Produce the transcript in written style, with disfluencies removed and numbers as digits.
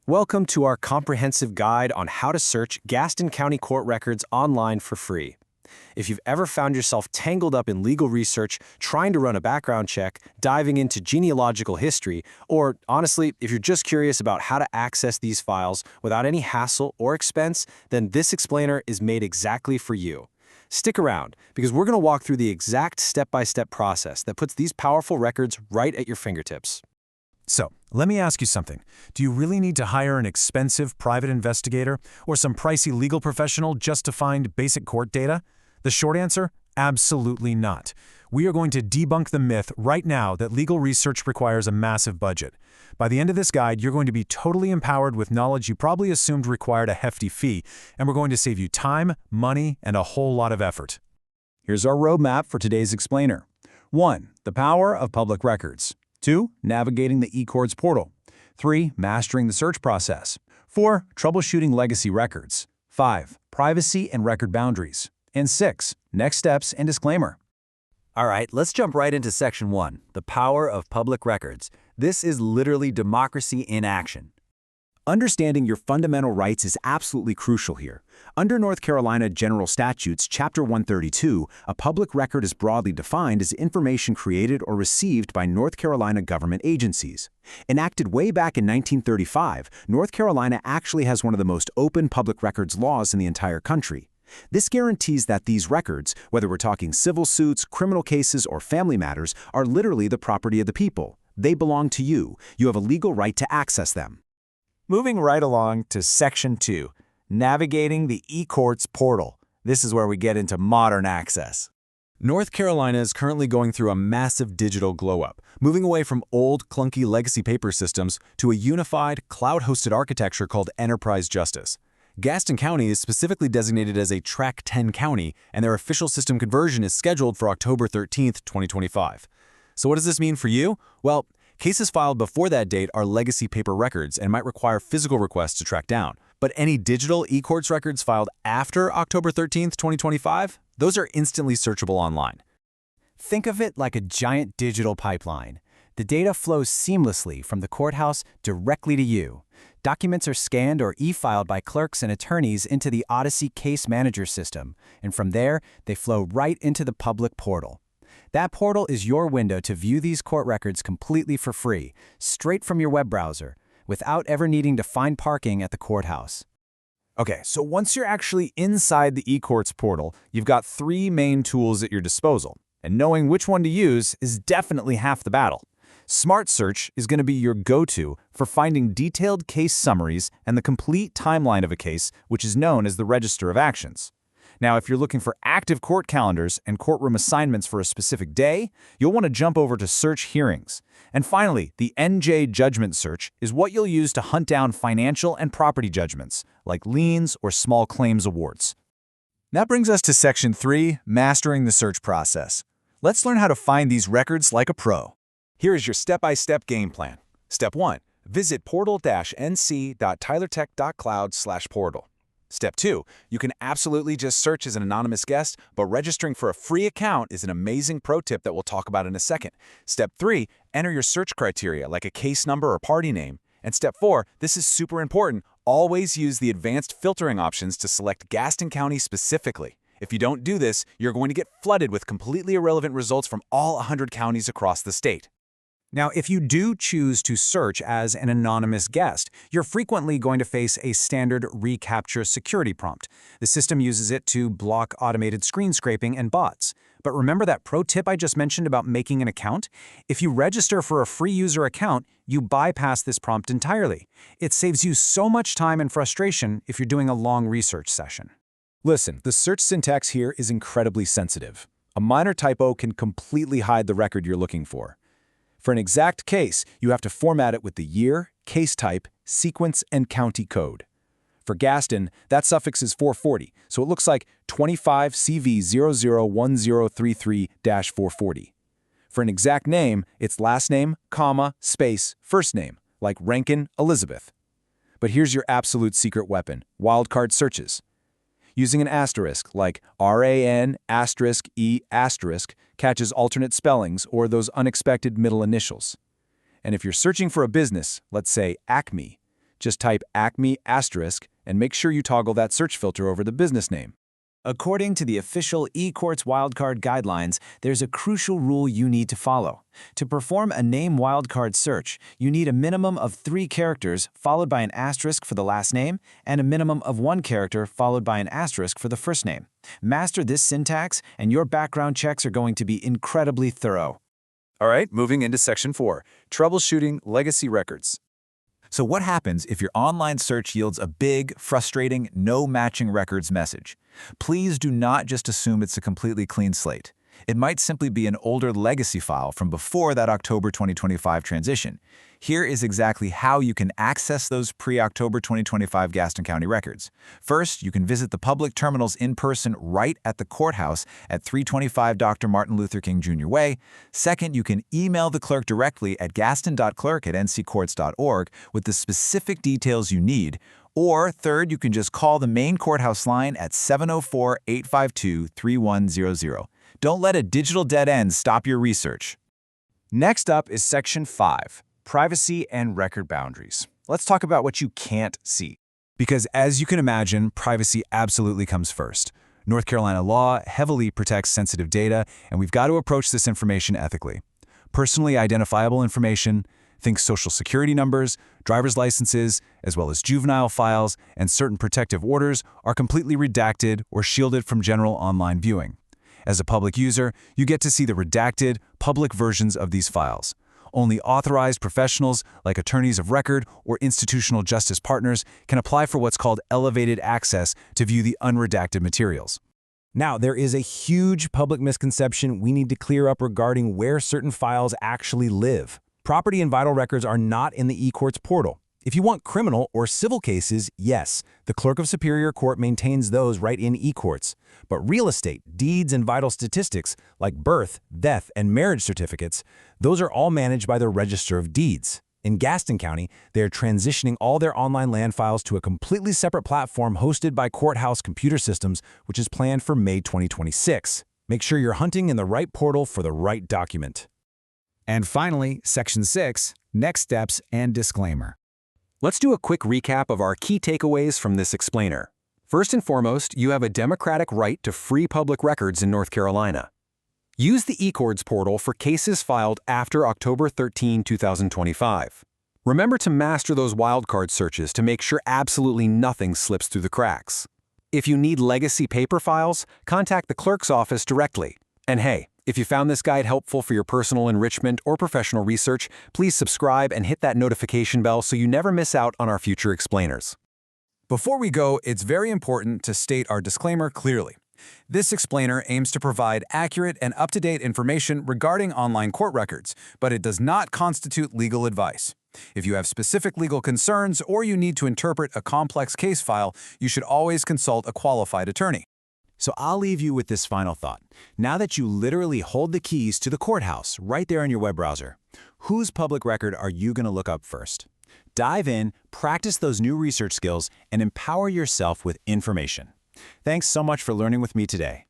Welcome to our comprehensive guide on how to search Gaston County court records online for free. If you've ever found yourself tangled up in legal research, trying to run a background check, diving into genealogical history, or honestly, if you're just curious about how to access these files without any hassle or expense, then this explainer is made exactly for you. Stick around, because we're going to walk through the exact step-by-step process that puts these powerful records right at your fingertips. So, let me ask you something. Do you really need to hire an expensive private investigator or some pricey legal professional just to find basic court data? The short answer? Absolutely not. We are going to debunk the myth right now that legal research requires a massive budget. By the end of this guide, you're going to be totally empowered with knowledge you probably assumed required a hefty fee, and we're going to save you time, money, and a whole lot of effort. Here's our roadmap for today's explainer. 1. The power of public records. 2. Navigating the eCourts portal. 3. Mastering the search process. 4. Troubleshooting legacy records. 5. Privacy and record boundaries. And 6. Next steps and disclaimer. All right, let's jump right into Section 1, the power of public records. This is literally democracy in action. Understanding your fundamental rights is absolutely crucial here. Under North Carolina General Statutes, Chapter 132, a public record is broadly defined as information created or received by North Carolina government agencies. Enacted way back in 1935, North Carolina actually has one of the most open public records laws in the entire country. This guarantees that these records, whether we're talking civil suits, criminal cases, or family matters, are literally the property of the people. They belong to you. You have a legal right to access them. Moving right along to Section 2, navigating the eCourts portal. This is where we get into modern access. North Carolina is currently going through a massive digital glow-up, moving away from old, clunky legacy paper systems to a unified, cloud-hosted architecture called Enterprise Justice. Gaston County is specifically designated as a Track 10 county, and their official system conversion is scheduled for October 13, 2025. So what does this mean for you? Well, cases filed before that date are legacy paper records and might require physical requests to track down. But any digital eCourts records filed after October 13, 2025, those are instantly searchable online. Think of it like a giant digital pipeline. The data flows seamlessly from the courthouse directly to you. Documents are scanned or e-filed by clerks and attorneys into the Odyssey Case Manager system, and from there, they flow right into the public portal. That portal is your window to view these court records completely for free, straight from your web browser, without ever needing to find parking at the courthouse. Okay, so once you're actually inside the eCourts portal, you've got 3 main tools at your disposal, and knowing which one to use is definitely half the battle. Smart Search is going to be your go-to for finding detailed case summaries and the complete timeline of a case, which is known as the Register of Actions. Now, if you're looking for active court calendars and courtroom assignments for a specific day, you'll want to jump over to Search Hearings. And finally, the NJ Judgment Search is what you'll use to hunt down financial and property judgments, like liens or small claims awards. That brings us to Section 3, Mastering the Search Process. Let's learn how to find these records like a pro. Here is your step-by-step game plan. Step 1. Visit portal-nc.tylertech.cloud/portal. Step 2. You can absolutely just search as an anonymous guest, but registering for a free account is an amazing pro tip that we'll talk about in a second. Step 3. Enter your search criteria like a case number or party name. And Step 4. This is super important. Always use the advanced filtering options to select Gaston County specifically. If you don't do this, you're going to get flooded with completely irrelevant results from all 100 counties across the state. Now, if you do choose to search as an anonymous guest, you're frequently going to face a standard reCAPTCHA security prompt. The system uses it to block automated screen scraping and bots. But remember that pro tip I just mentioned about making an account? If you register for a free user account, you bypass this prompt entirely. It saves you so much time and frustration if you're doing a long research session. Listen, the search syntax here is incredibly sensitive. A minor typo can completely hide the record you're looking for. For an exact case, you have to format it with the year, case type, sequence, and county code. For Gaston, that suffix is 440, so it looks like 25 CV 001033-440. For an exact name, it's last name, comma, space, first name, like Rankin Elizabeth. But here's your absolute secret weapon, wildcard searches. Using an asterisk, like RAN**E**, catches alternate spellings or those unexpected middle initials. And if you're searching for a business, let's say Acme, Just type Acme** and make sure you toggle that search filter over the business name. According to the official eCourts wildcard guidelines, there's a crucial rule you need to follow. To perform a name wildcard search, you need a minimum of 3 characters followed by an asterisk for the last name and a minimum of 1 character followed by an asterisk for the first name. Master this syntax, and your background checks are going to be incredibly thorough. All right, moving into Section 4, Troubleshooting Legacy Records. So what happens if your online search yields a big, frustrating, no matching records message? Please do not just assume it's a completely clean slate. It might simply be an older legacy file from before that October 2025 transition. Here is exactly how you can access those pre-October 2025 Gaston County records. First, you can visit the public terminals in person right at the courthouse at 325 Dr. Martin Luther King Jr. Way. Second, you can email the clerk directly at gaston.clerk@nccourts.org with the specific details you need. Or third, you can just call the main courthouse line at 704-852-3100. Don't let a digital dead end stop your research. Next up is Section 5, Privacy and Record Boundaries. Let's talk about what you can't see. Because as you can imagine, privacy absolutely comes first. North Carolina law heavily protects sensitive data, and we've got to approach this information ethically. Personally identifiable information, think social security numbers, driver's licenses, as well as juvenile files and certain protective orders are completely redacted or shielded from general online viewing. As a public user, you get to see the redacted, public versions of these files. Only authorized professionals, like attorneys of record or institutional justice partners, can apply for what's called elevated access to view the unredacted materials. Now, there is a huge public misconception we need to clear up regarding where certain files actually live. Property and vital records are not in the eCourts portal. If you want criminal or civil cases, yes, the Clerk of Superior Court maintains those right in eCourts. But real estate, deeds, and vital statistics, like birth, death, and marriage certificates, those are all managed by the Register of Deeds. In Gaston County, they are transitioning all their online land files to a completely separate platform hosted by Courthouse Computer Systems, which is planned for May 2026. Make sure you're hunting in the right portal for the right document. And finally, Section 6, Next Steps and Disclaimer. Let's do a quick recap of our key takeaways from this explainer. First and foremost, you have a democratic right to free public records in North Carolina. Use the eCourts portal for cases filed after October 13, 2025. Remember to master those wildcard searches to make sure absolutely nothing slips through the cracks. If you need legacy paper files, contact the clerk's office directly. And hey, if you found this guide helpful for your personal enrichment or professional research, please subscribe and hit that notification bell so you never miss out on our future explainers. Before we go, it's very important to state our disclaimer clearly. This explainer aims to provide accurate and up-to-date information regarding online court records, but it does not constitute legal advice. If you have specific legal concerns or you need to interpret a complex case file, you should always consult a qualified attorney. So I'll leave you with this final thought. Now that you literally hold the keys to the courthouse right there in your web browser, whose public record are you going to look up first? Dive in, practice those new research skills, and empower yourself with information. Thanks so much for learning with me today.